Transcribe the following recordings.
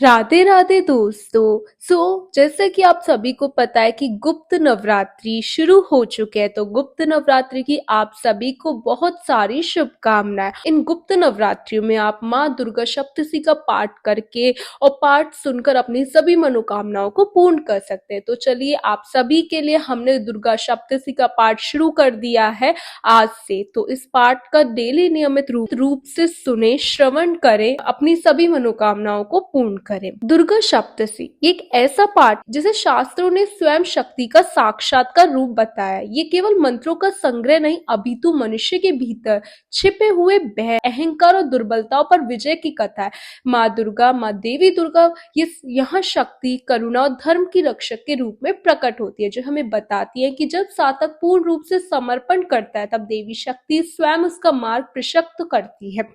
राधे राधे दोस्तों। जैसे कि आप सभी को पता है कि गुप्त नवरात्रि शुरू हो चुके हैं, तो गुप्त नवरात्रि की आप सभी को बहुत सारी शुभकामनाएं। इन गुप्त नवरात्रियों में आप माँ दुर्गा सप्तशती का पाठ करके और पाठ सुनकर अपनी सभी मनोकामनाओं को पूर्ण कर सकते हैं। तो चलिए, आप सभी के लिए हमने दुर्गा सप्तशती का पाठ शुरू कर दिया है आज से। तो इस पाठ का डेली नियमित रूप से सुने, श्रवण करें, अपनी सभी मनोकामनाओं को पूर्ण करें। दुर्गा सप्तशती एक ऐसा पाठ जिसे शास्त्रों ने स्वयं शक्ति का साक्षात्कार रूप बताया। ये केवल मंत्रों का संग्रह नहीं, अपितु मनुष्य के भीतर छिपे हुए भय, अहंकार और दुर्बलताओं पर विजय की कथा है। माँ दुर्गा, माँ देवी दुर्गा, ये यहाँ शक्ति, करुणा और धर्म की रक्षक के रूप में प्रकट होती है, जो हमें बताती है कि जब साधक पूर्ण रूप से समर्पण करता है, तब देवी शक्ति स्वयं उसका मार्ग प्रशस्त करती है।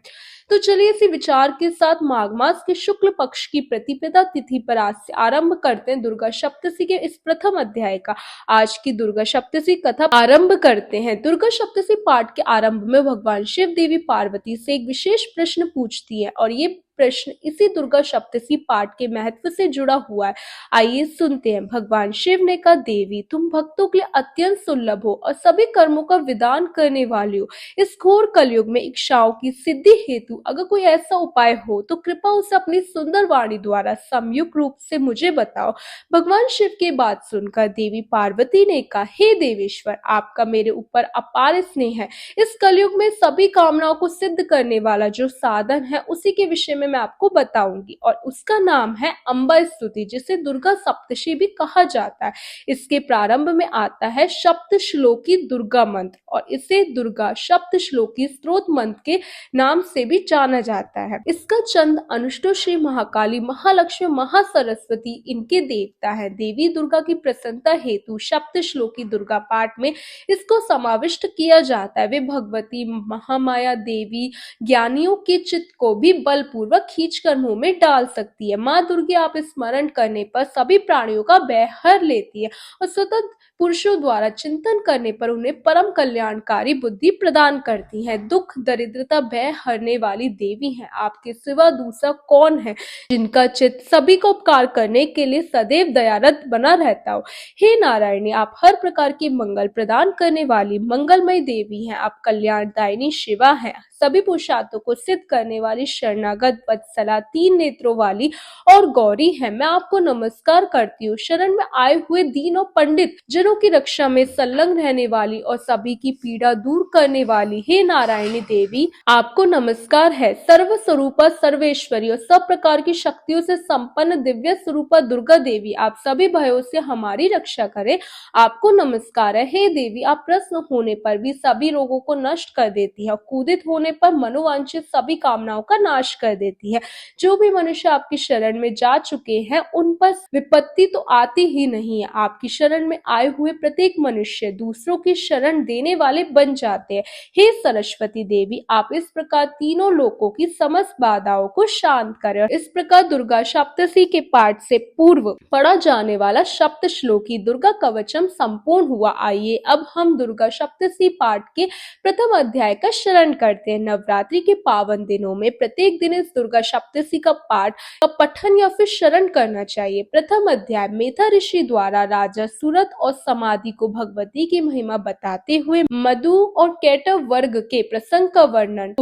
तो चलिए, इसी विचार के साथ माघ मास के शुक्ल पक्ष की प्रतिपदा तिथि पर आज से आरंभ करते हैं दुर्गा सप्तशती के इस प्रथम अध्याय का। आज की दुर्गा सप्तशती कथा आरंभ करते हैं। दुर्गा सप्तशती पाठ के आरंभ में भगवान शिव देवी पार्वती से एक विशेष प्रश्न पूछती है, और ये प्रश्न इसी दुर्गा सप्तशती पाठ के महत्व से जुड़ा हुआ है। आइए सुनते हैं। भगवान शिव ने कहा, देवी तुम भक्तों के लिए अत्यंत सुलभ हो और सभी कर्मों का विधान करने वाली हो। इस घोर कलयुग में इच्छाओं की सिद्धि हेतु अगर कोई ऐसा उपाय हो तो कृपा उसे अपनी सुंदर वाणी द्वारा संयुक्त रूप से मुझे बताओ। भगवान शिव की बात सुनकर देवी पार्वती ने कहा, हे देवेश्वर, आपका मेरे ऊपर अपार स्नेह है। इस कलयुग में सभी कामनाओं को सिद्ध करने वाला जो साधन है, उसी के विषय में मैं आपको बताऊंगी, और उसका नाम है अम्बा स्तुति, जिसे दुर्गा सप्तशती भी कहा जाता है। इसके प्रारंभ में आता है सप्त श्लोकी दुर्गा मंत्र, और इसे दुर्गा सप्त श्लोकी स्तोत्र मंत्र के नाम से भी जाना जाता है। इसका चंद अनुष्टो श्री महाकाली, महालक्ष्मी, महासरस्वती इनके देवता है। देवी दुर्गा की प्रसन्नता हेतु सप्त श्लोकी दुर्गा पाठ में इसको समाविष्ट किया जाता है। वे भगवती महामाया देवी ज्ञानियों के चित्त को भी बलपूर्वक खींचकर मुंह में डाल सकती है। माँ दुर्गा आप स्मरण करने पर सभी प्राणियों का भय हर लेती है, और सतत पुरुषों द्वारा चिंतन करने पर उन्हें परम कल्याणकारी बुद्धि प्रदान करती है। दुख, दरिद्रता, भय हरने वाली देवी है। आपके सिवा दूसरा कौन है जिनका चित्त सभी को उपकार करने के लिए सदैव दयारत बना रहता हो। हे नारायणी, आप हर प्रकार की मंगल प्रदान करने वाली मंगलमय देवी हैं। आप कल्याणदायिनी शिवा हैं। सभी पुरुषार्थों को सिद्ध करने वाली शरणागत, वत्सला, तीन नेत्रों वाली और गौरी है। मैं आपको नमस्कार करती हूँ। शरण में आए हुए दीन और पंडित जनों की रक्षा में संलग्न रहने वाली और सभी की पीड़ा दूर करने वाली हे नारायणी देवी, आपको नमस्कार है। सर्व स्वरूपा, सर्वेश्वरी और सब प्रकार की शक्तियों से संपन्न दिव्य स्वरूपा दुर्गा देवी, आप सभी भयों से हमारी रक्षा करें। आपको नमस्कार है। हे देवी, आप प्रसन्न होने पर भी सभी रोगों को नष्ट कर देती है, क्रोधित होने पर मनोवांछित सभी कामनाओं का नाश कर देती है। जो भी मनुष्य आपकी शरण में जा चुके हैं, उन पर विपत्ति तो आती ही नहीं है। आपकी शरण में आए हुए प्रत्येक मनुष्य दूसरों की शरण देने वाले बन जाते हैं। हे सरस्वती देवी, आप इस प्रकार तीनों लोकों की समस्त बाधाओं को शांत करें। इस प्रकार दुर्गा सप्तशती के पाठ से पूर्व पढ़ा जाने वाला सप्त श्लोकी दुर्गा कवचम संपूर्ण हुआ। आइए अब हम दुर्गा सप्तशती पाठ के प्रथम अध्याय का शरण करते हैं। नवरात्रि के पावन दिनों में प्रत्येक दिन इस दुर्गा सप्तशती का पाठ का पठन या फिर शरण करना चाहिए। प्रथम अध्याय मेधा ऋषि द्वारा राजा सूरत और समाधि को भगवती की महिमा बताते हुए मधु और कैटव वर्ग के प्रसंग का वर्णन।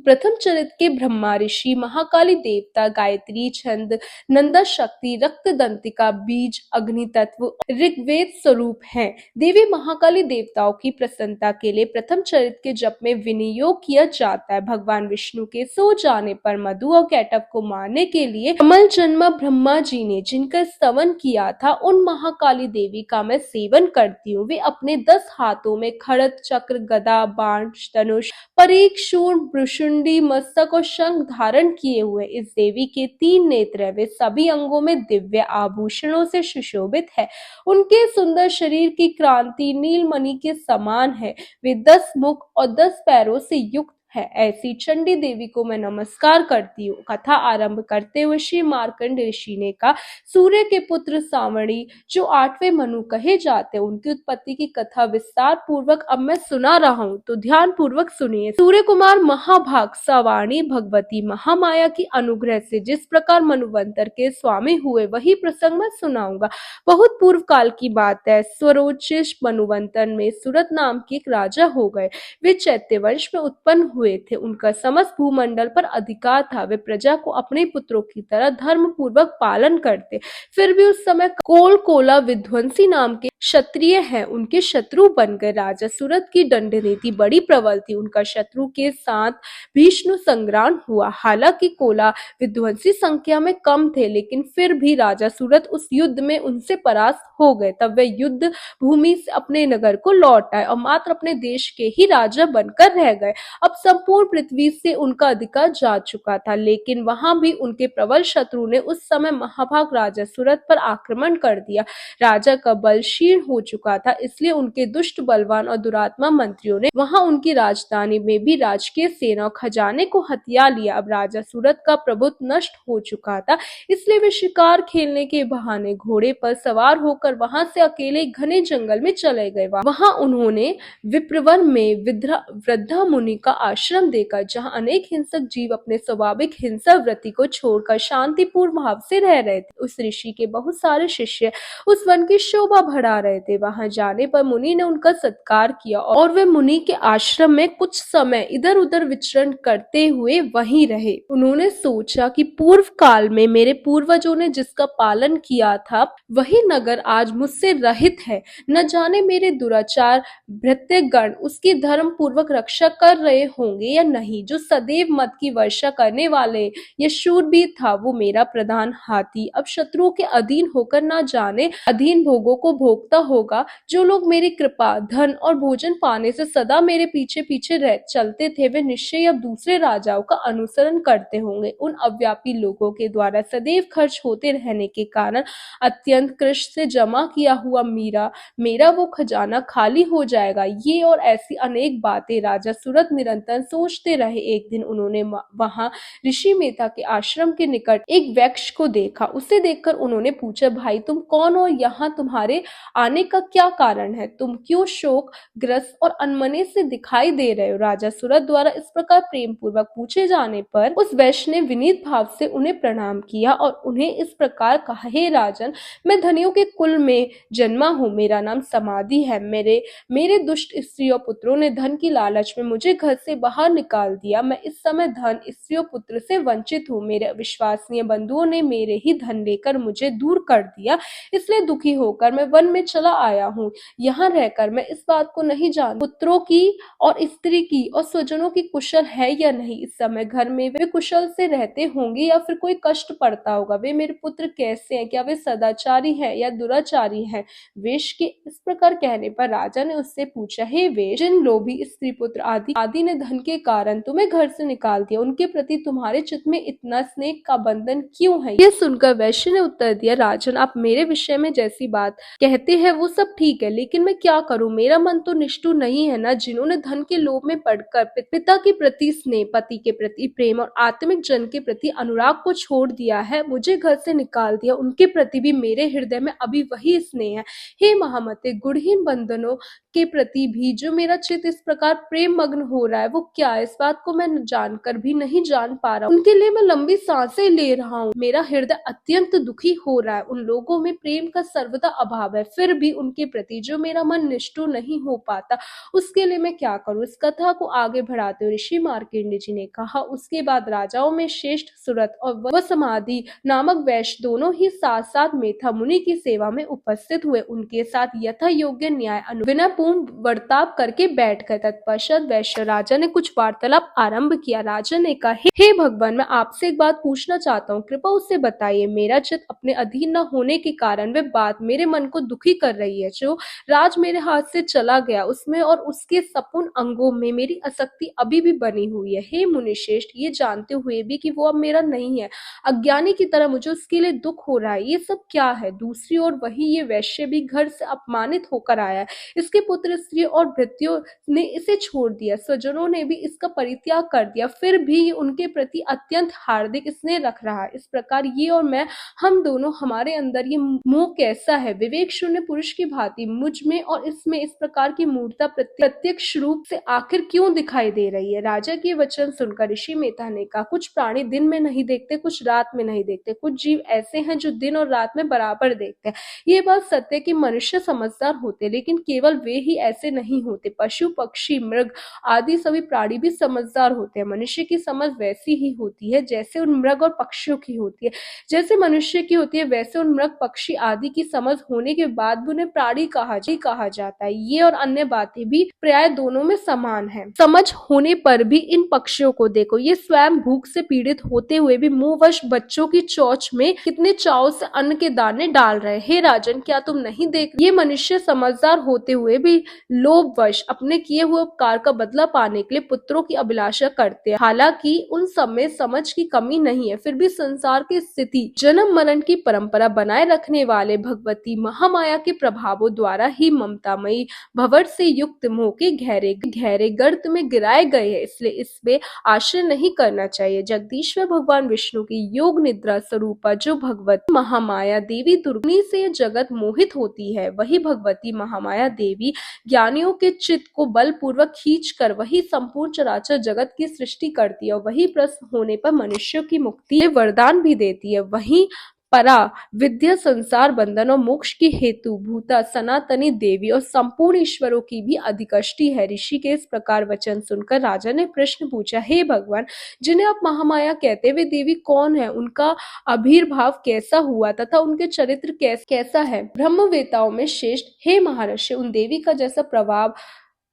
प्रथम चरित के ब्रह्मा ऋषि, महाकाली देवता, गायत्री छंद, नंदा शक्ति, रक्त दंतिका, बीज, अग्नि तत्व, ऋग्वेद स्वरूप है। देवी महाकाली देवताओं की प्रसन्नता के लिए प्रथम चरित के जप में विनियोग किया जाता है। भगवान विष्णु के सो जाने पर मधु और कैटव को मारने के लिए कमल जन्मा ब्रह्मा जी ने जिनका स्तवन किया था, उन महाकाली देवी का मैं सेवन करती हूँ। वे अपने 10 हाथों में खड़ग, चक्र, गदा, बाण, धनुष, परीक, शूल, भ्रुशुंडी, मस्तक और शंख धारण किए हुए इस देवी के 3 नेत्र, वे सभी अंगों में दिव्य आभूषणों से सुशोभित है। उनके सुंदर शरीर की क्रांति नीलमणि के समान है। वे 10 मुख और 10 पैरों से युक्त है, ऐसी चंडी देवी को मैं नमस्कार करती हूँ। कथा आरंभ करते हुए श्री मार्कंडेय ऋषि ने कहा, सूर्य के पुत्र सावणी जो 8वें मनु कहे जाते हैं, उनकी उत्पत्ति की कथा विस्तार पूर्वक अब मैं सुना रहा हूँ, तो ध्यान पूर्वक सुनिए। सूर्य कुमार महाभाग सावाणी भगवती महामाया की अनुग्रह से जिस प्रकार मनुवंतर के स्वामी हुए, वही प्रसंग मैं सुनाऊंगा। बहुत पूर्व काल की बात है। स्वरोचिष मनुवंतर में सुरत नाम के एक राजा हो गए। वे चैत्य वंश में उत्पन्न हुए थे। उनका समस्त भूमंडल पर अधिकार था। वे प्रजा को अपने पुत्रों की तरह धर्म पूर्वक पालन करते। फिर भी उस समय कोल कोला विध्वंसी नाम के क्षत्रिय हैं, उनके शत्रु बन गए। राजा सूरत की दंड नीति बड़ी प्रबल थी। उनका शत्रु के साथ भीष्म संग्राम हुआ। हालांकि कोला विध्वंसी संख्या में कम थे, लेकिन फिर भी राजा सूरत उस युद्ध में उनसे परास्त हो गए। तब वे युद्ध भूमि से अपने नगर को लौट आए और मात्र अपने देश के ही राजा बनकर रह गए। अब संपूर्ण पृथ्वी से उनका अधिकार जा चुका था, लेकिन वहां भी उनके प्रबल शत्रु ने उस समय महाभाग राजा सूरत पर आक्रमण कर दिया। राजा का बल क्षीण हो चुका था, इसलिए उनके दुष्ट बलवान और दुरात्मा मंत्रियों ने वहां उनकी राजधानी में भी राजकीय सेना और खजाने को हथिया लिया। अब राजा सूरत का प्रभुत्व नष्ट हो चुका था, इसलिए वे शिकार खेलने के बहाने घोड़े पर सवार होकर वहां से अकेले घने जंगल में चले गए। वहां उन्होंने विप्रवर में वृद्धा मुनि का आश्रम देखा, जहां अनेक हिंसक जीव अपने स्वाभाविक हिंसा वृत्ति को छोड़कर शांतिपूर्ण भाव से रह रहे थे। उस ऋषि के बहुत सारे शिष्य उस वन की शोभा बढ़ा रहे थे। वहां जाने पर मुनि ने उनका सत्कार किया और वे मुनि के आश्रम में कुछ समय इधर उधर विचरण करते हुए वहीं रहे। उन्होंने सोचा कि पूर्व काल में मेरे पूर्वजों ने जिसका पालन किया था, वही नगर आज मुझसे रहित है। न जाने मेरे दुराचार भृत्यगण उसकी धर्म पूर्वक रक्षा कर रहे होंगे या नहीं। जो सदैव मद की वर्षा करने वाले ये शूरवीर था, वो मेरा प्रधान हाथी अब शत्रुओं के अधीन होकर न जाने अधीन भोगों को भोगता होगा। जो लोग मेरी कृपा, धन और भोजन पाने से सदा मेरे पीछे पीछे रह चलते थे, वे निश्चय अब दूसरे राजाओं का अनुसरण करते होंगे। उन अव्यापी लोगों के द्वारा सदैव खर्च होते रहने के कारण अत्यंत कृष्ण से जमा किया हुआ मेरा वो खजाना खाली हो जाएगा। ये और ऐसी अनेक बातें राजा सूरत निरंतर सोचते रहे। एक दिन उन्होंने वहां ऋषि मेधा के आश्रम के निकट एक वृक्ष को देखा। उसे देखकर उन्होंने पूछा, भाई तुम कौन हो? यहाँ तुम्हारे आने का क्या कारण है? तुम क्यों शोक ग्रस्त और अनमने से दिखाई दे रहे हो? राजा सूरत द्वारा इस प्रकार प्रेम पूर्वक पूछे जाने पर उस वैश्य ने विनीत भाव से उन्हें प्रणाम किया और उन्हें इस प्रकार कहा, हे राजन, मैं धनियों के कुल में जन्मा हूँ। मेरा नाम समाधि है। मेरे दुष्ट स्त्री और पुत्रों ने धन की लालच में मुझे घर से बाहर निकाल दिया। मैं इस समय धन, स्त्री और पुत्र से वंचित हूँ। मेरे विश्वसनीय बंधुओं ने मेरे ही धन लेकर मुझे दूर कर दिया, इसलिए दुखी होकर मैं वन में चला आया हूँ। यहाँ रहकर मैं इस बात को नहीं जानता पुत्रों की और स्त्री की और स्वजनों की कुशल है या नहीं। इस समय घर में वे कुशल से रहते होंगे या फिर कोई कष्ट पड़ता होगा। वे मेरे पुत्र कैसे हैं? क्या वे सदाचारी हैं या दुराचारी हैं? वेश के इस प्रकार कहने पर राजा ने उससे पूछा, हे वेश, जिन लोभी स्त्री पुत्र आदि ने धन के कारण तुम्हें घर से निकाल दिया, उनके प्रति तुम्हारे चित्त में इतना स्नेह का बंधन क्यों है? यह सुनकर वैश्य ने उत्तर दिया, राजन, आप मेरे विषय में जैसी बात कहते हैं वो सब ठीक है, लेकिन मैं क्या करूं? मेरा मन तो निष्ठुर नहीं है ना। जिन्होंने धन के लोभ में पड़कर पिता के प्रति स्नेह, पति के प्रति प्रेम और आत्मिक जन के प्रति अनुराग को छोड़ दिया है, मुझे घर से निकाल दिया, उनके प्रति भी मेरे हृदय में अभी वही स्नेह है। हे महामते, गुणहीन बंधनों के प्रति भी जो मेरा चित्त इस प्रकार प्रेम मग्न हो रहा है, वो क्या है? इस बात को मैं जानकर भी नहीं जान पा रहा हूँ। उनके लिए मैं लंबी सांसें ले रहा हूँ। मेरा हृदय अत्यंत दुखी हो रहा है। उन लोगों में प्रेम का सर्वदा अभाव है, फिर भी उनके प्रति जो मेरा मन निष्ठुर नहीं हो पाता, उसके लिए मैं क्या करूँ? इस कथा को आगे बढ़ाते हुए ऋषि मार्कंडेय जी ने कहा, उसके बाद राजाओं में श्रेष्ठ सूरत और वह समाधि नामक वैश्य दोनों ही साथ साथ मेधा मुनि की सेवा में उपस्थित हुए। उनके साथ यथा योग्य न्याय विनयपूर्ण वर्ताव करके बैठ गए। तत्पश्चात वैश्य राजा ने कुछ वार्तालाप आरंभ किया। राजा ने कहा, हे भगवान, मैं आपसे एक बात पूछना चाहता हूँ, कृपा उससे बताइए। मेरा चित्त अपने अधीन न होने के कारण वे बात मेरे मन को दुखी वृद्धि कर रही है। जो राज मेरे हाथ से चला गया उसमें और उसके सपूर्ण अंगों में मेरी आसक्ति अभी भी बनी हुई है। हे मुनिश्रेष्ठ, ये जानते हुए भी कि वो अब मेरा नहीं है, अज्ञानी की तरह मुझे उसके लिए दुख हो रहा है। ये सब क्या है? दूसरी ओर वही ये वैश्य भी घर से अपमानित होकर आया है। इसके पुत्र, स्त्री और भृत्यों ने इसे छोड़ दिया, स्वजनों ने भी इसका परित्याग कर दिया, फिर भी ये उनके प्रति अत्यंत हार्दिक स्नेह रख रहा है। इस प्रकार ये और मैं, हम दोनों, हमारे अंदर ये मोह कैसा है? विवेक शून्य पुरुष की भांति मुझ में और इसमें इस प्रकार की मूर्ता प्रत्यक्ष रूप से आखिर क्यों दिखाई दे रही है? राजा के वचन सुनकर ऋषि मेधा ने कहा, कुछ प्राणी दिन में नहीं देखते, कुछ रात में नहीं देखते, कुछ जीव ऐसे हैं जो दिन और रात में बराबर देखते हैं। ये बात सत्य कि मनुष्य समझदार होते, लेकिन केवल वे ही ऐसे नहीं होते। पशु, पक्षी, मृग आदि सभी प्राणी भी समझदार होते हैं। मनुष्य की समझ वैसी ही होती है जैसे उन मृग और पक्षियों की होती है। जैसे मनुष्य की होती है वैसे उन मृग, पक्षी आदि की समझ होने के बाद भी उन्हें प्राणी कहा जाता है। ये और अन्य बातें भी प्राय दोनों में समान है। समझ होने पर भी इन पक्षियों को देखो, ये स्वयं भूख से पीड़ित होते हुए भी मुंहवश बच्चों की चोंच में कितने चाव से अन्न के दाने डाल रहे। हे राजन, क्या तुम नहीं देख? ये मनुष्य समझदार होते हुए भी लोभवश अपने किए हुए उपकार का बदला पाने के लिए पुत्रों की अभिलाषा करते हैं। हालांकि उन सब में समझ की कमी नहीं है, फिर भी संसार की स्थिति, जन्म मरण की परंपरा बनाए रखने वाले भगवती महामाया के प्रभावों द्वारा ही ममतामयी भंवर से युक्त मोह के गहरे गहरे गर्त में गिराए गए हैं। इसलिए इसमें आश्रय नहीं करना चाहिए। जगदीश्वर भगवान विष्णु की योग निद्रा स्वरूपा जो भगवती महामाया देवी दुर्गनी से जगत मोहित होती है, वही भगवती महामाया देवी ज्ञानियों के चित्त को बलपूर्वक खींच कर वही संपूर्ण चराचर जगत की सृष्टि करती है और वही प्रसन्न होने पर मनुष्यों की मुक्ति वरदान भी देती है। वही परा विद्या, संसार बंधन और मोक्ष की हेतु भूता सनातनी देवी और संपूर्ण ईश्वरों की भी अधिकष्टी है। ऋषि के इस प्रकार वचन सुनकर राजा ने प्रश्न पूछा, हे भगवान, जिन्हें आप महामाया कहते वे देवी कौन है? उनका आविर्भाव कैसा हुआ तथा उनके चरित्र कैसा है? ब्रह्मवेताओं में श्रेष्ठ हे महर्षि, उन देवी का जैसा प्रभाव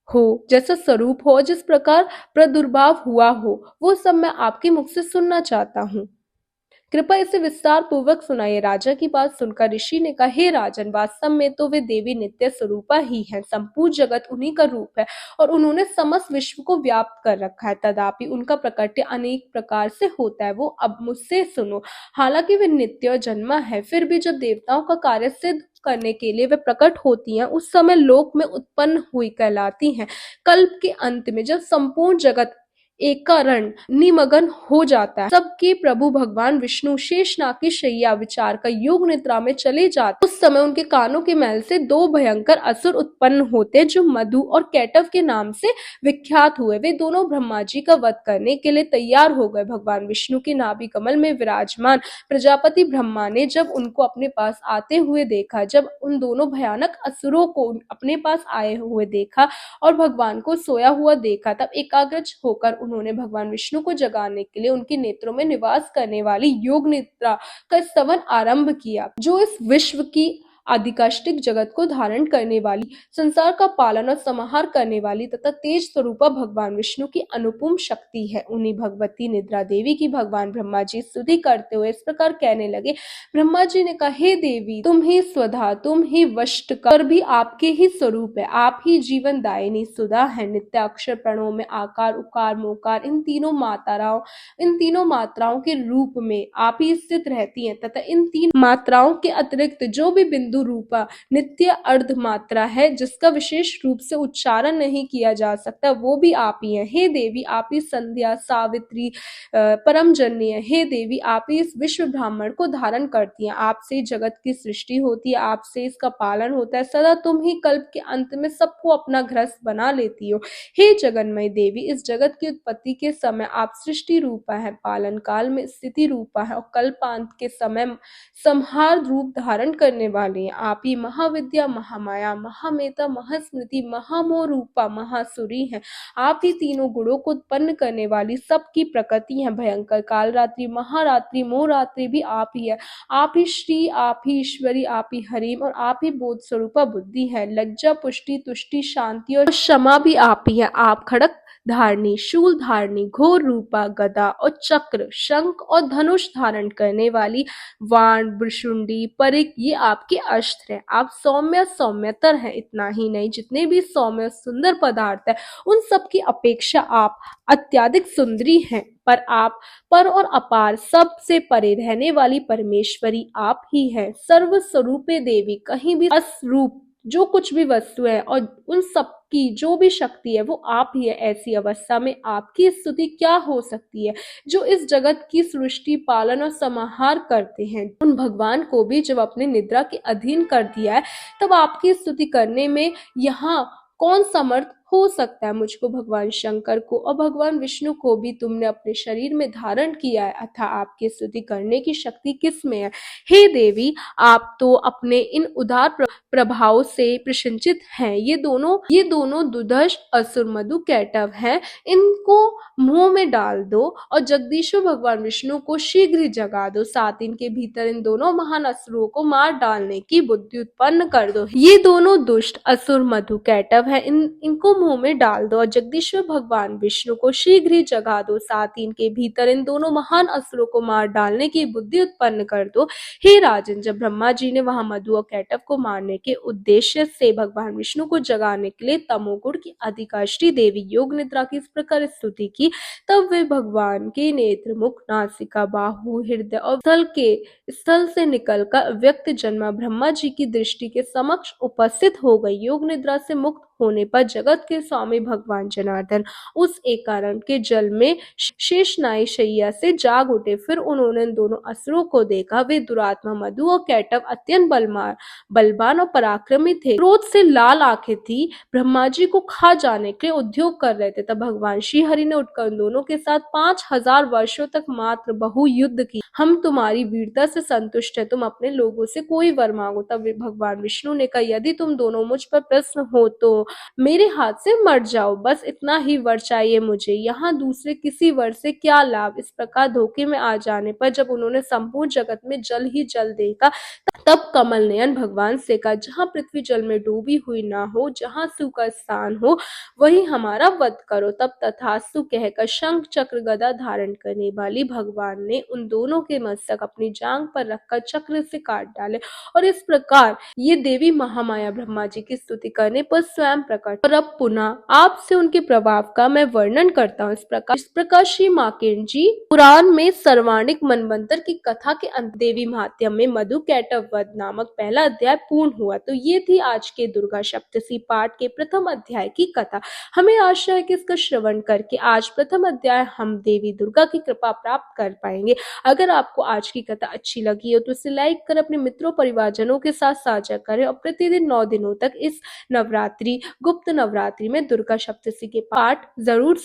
हो, जैसा स्वरूप हो, जिस प्रकार प्रादुर्भाव हुआ हो, वो सब मैं आपके मुख से सुनना चाहता हूँ। कृपया इसे विस्तार पूर्वक सुनाइए। राजा की बात सुनकर ऋषि ने कहा, हे राजन, वास्तव में तो वे देवी नित्य स्वरूपा ही है। संपूर्ण जगत उन्हीं का रूप है और उन्होंने समस्त विश्व को व्याप्त कर रखा है। तथापि उनका प्रकट्य अनेक प्रकार से होता है। वो अब मुझसे सुनो। हालांकि वे नित्य और जन्मा है, फिर भी जब देवताओं का कार्य सिद्ध करने के लिए वे प्रकट होती हैं, उस समय लोक में उत्पन्न हुई कहलाती हैं। कल्प के अंत में जब संपूर्ण जगत एकारण निमग्न हो जाता है, सबके प्रभु भगवान विष्णु शेषनाग की शैया विचार का योग निद्रा में चले जाते, उस समय उनके कानों के मैल से दो भयंकर असुर उत्पन्न होते जो मधु और कैटव के नाम से विख्यात हुए। वे दोनों ब्रह्मा जी का वध करने के लिए तैयार हो गए। भगवान विष्णु की नाभि कमल में विराजमान प्रजापति ब्रह्मा ने जब उनको अपने पास आते हुए देखा, जब उन दोनों भयानक असुरों को अपने पास आए हुए देखा और भगवान को सोया हुआ देखा, तब एकाग्रच होकर उन्होंने भगवान विष्णु को जगाने के लिए उनके नेत्रों में निवास करने वाली योग निद्रा का स्तवन आरंभ किया, जो इस विश्व की आदिकाष्टिक जगत को धारण करने वाली, संसार का पालन और समाहार करने वाली तथा तेज स्वरूपा भगवान विष्णु की अनुपम शक्ति है। उन्हीं भगवती निद्रा देवी की भगवान ब्रह्मा जी स्तुति करते हुए इस प्रकार कहने लगे। ब्रह्मा जी ने कहा, हे देवी, तुम ही स्वधा, तुम ही वष्ट कर भी आपके ही स्वरूप है। आप ही जीवन दायिनी सुधा है। नित्य अक्षर प्रणव में आकार, उकार, मोकार, इन तीनों मात्राओं के रूप में आप ही स्थित रहती हैं तथा इन तीन मात्राओं के अतिरिक्त जो भी बिंदु रूपा नित्य अर्ध मात्रा है, जिसका विशेष रूप से उच्चारण नहीं किया जा सकता, वो भी आप ही हैं। हे देवी, आप ही संध्या, सावित्री, परम जननी है। हे देवी, आप ही इस विश्व ब्राह्मण को धारण करती हैं। आपसे जगत की सृष्टि होती है, आपसे इसका पालन होता है। सदा तुम ही कल्प के अंत में सबको अपना गृहस्थ बना लेती हो। हे जगन्मय देवी, इस जगत की उत्पत्ति के समय आप सृष्टि रूपा है, पालन काल में स्थिति रूपा है और कल्पांत के समय संहार रूप धारण करने वाली हैं। आप ही महाविद्या, महामाया, महामेता, महास्मृति, महामोह रूपा महासुरी हैं। आप ही तीनों गुणों को उत्पन्न करने वाली सबकी प्रकृति है। भयंकर कालरात्रि, महारात्रि, मोहरात्रि भी आप ही है। आप ही श्री, आप ही ईश्वरी, आप ही हरिम और आप ही बोध स्वरूपा बुद्धि है। लज्जा, पुष्टि, तुष्टि, शांति और क्षमा भी आप ही है। आप खड़क धारणी, शूल धारणी, घोर रूपा, गदा और चक्र, शंख और धनुष धारण करने वाली, वाण, भृशुंडी, परिघ, ये आपके अस्त्र हैं। आप सौम्य सौम्यतर हैं। इतना ही नहीं, जितने भी सौम्य सुंदर पदार्थ है उन सब की अपेक्षा आप अत्यधिक सुंदरी हैं। पर और अपार, सबसे परे रहने वाली परमेश्वरी आप ही हैं। सर्व स्वरूपे देवी, कहीं भी अस्वरूप जो कुछ भी वस्तु है और उन सब की जो भी शक्ति है वो आप ही है। ऐसी अवस्था में आपकी स्तुति क्या हो सकती है? जो इस जगत की सृष्टि, पालन और समाहार करते हैं, उन भगवान को भी जब अपने निद्रा के अधीन कर दिया है, तब आपकी स्तुति करने में यहाँ कौन समर्थ हो सकता है? मुझको, भगवान शंकर को और भगवान विष्णु को भी तुमने अपने शरीर में धारण किया है, अतः आपकी स्तुति करने की शक्ति किस में है? हे देवी, आप तो अपने इन उदार प्रभाव से प्रशंसित हैं। ये दोनों दुधर्ष असुर मधु कैटव हैं। इनको मुंह में डाल दो और जगदीश्वर भगवान विष्णु को शीघ्र ही जगा दो। 7 दिन के भीतर इन दोनों महान असुरों को मार डालने की बुद्धि उत्पन्न कर दो। ये दोनों दुष्ट असुर मधु कैटव है, इनको मुंह में डाल दो और जगदीश्वर भगवान विष्णु को शीघ्र ही जगा दो। 7 दिन के भीतर इन दोनों महान असुरों को मार डालने की बुद्धि उत्पन्न कर दो। हे राजन, जब ब्रह्मा जी ने वहां मधु और कैटव को मारने के उद्देश्य से भगवान विष्णु को जगाने के लिए तमोगुण की अधिकारिणी देवी योग निद्रा की इस प्रकार स्तुति की, तब वे भगवान के नेत्र, मुख, नासिका, बाहु, हृदय और स्थल से निकलकर व्यक्त जन्मा ब्रह्मा जी की दृष्टि के समक्ष उपस्थित हो गई। योग निद्रा से मुक्त होने पर जगत के स्वामी भगवान जनार्दन उस एकांत के जल में शेषनाई शैया से जाग उठे। फिर उन्होंने दोनों असुरों को देखा। वे दुरात्मा मधु और कैटव अत्यंत बलवान और पराक्रमी थे। क्रोध से लाल आंखें थी, ब्रह्मा जी को खा जाने के उद्योग कर रहे थे। तब भगवान श्री हरि ने उठकर उन दोनों के साथ 5000 वर्षों तक मात्र बहु युद्ध की। हम तुम्हारी वीरता से संतुष्ट है, तुम अपने लोगों से कोई वर मांगो। तब भगवान विष्णु ने कहा, यदि तुम दोनों मुझ पर प्रसन्न हो तो मेरे हाथ से मर जाओ, बस इतना ही वर चाहिए मुझे, यहाँ दूसरे किसी वर से क्या लाभ। इस प्रकार धोखे में आ जाने पर जब उन्होंने संपूर्ण जगत में जल ही जल देखा, तब कमल नयन भगवान से कहा, जहाँ पृथ्वी जल में डूबी हुई ना हो, जहाँ शिव का स्थान हो, वही हमारा वध करो। तब तथास्तु कहकर शंख चक्र गदा धारण करने वाली भगवान ने उन दोनों के मस्तक अपनी जांग पर रखकर चक्र से काट डाले और इस प्रकार ये देवी महामाया ब्रह्मा जी की स्तुति करने पर स्वयं प्रकट। और अब पुनः आपसे उनके प्रभाव का मैं वर्णन करता हूँ। इस प्रकार श्री मार्कंडेय जी पुराण में सर्वाणिक मनवंतर की कथा के अंत देवी महात्म्य में मधु कैटव वध नामक पहला अध्याय पूर्ण हुआ। तो ये थी आज के दुर्गा सप्तशी पाठ के प्रथम अध्याय की कथा। हमें आशा है कि इसका श्रवण करके आज प्रथम अध्याय हम देवी दुर्गा की कृपा प्राप्त कर पाएंगे। अगर आपको आज की कथा अच्छी लगी हो तो इसे लाइक कर अपने मित्रों परिवारजनों के साथ साझा करें और प्रतिदिन 9 दिनों तक इस नवरात्रि, गुप्त नवरात्रि में दुर्गा सप्तशी के पाठ जरूर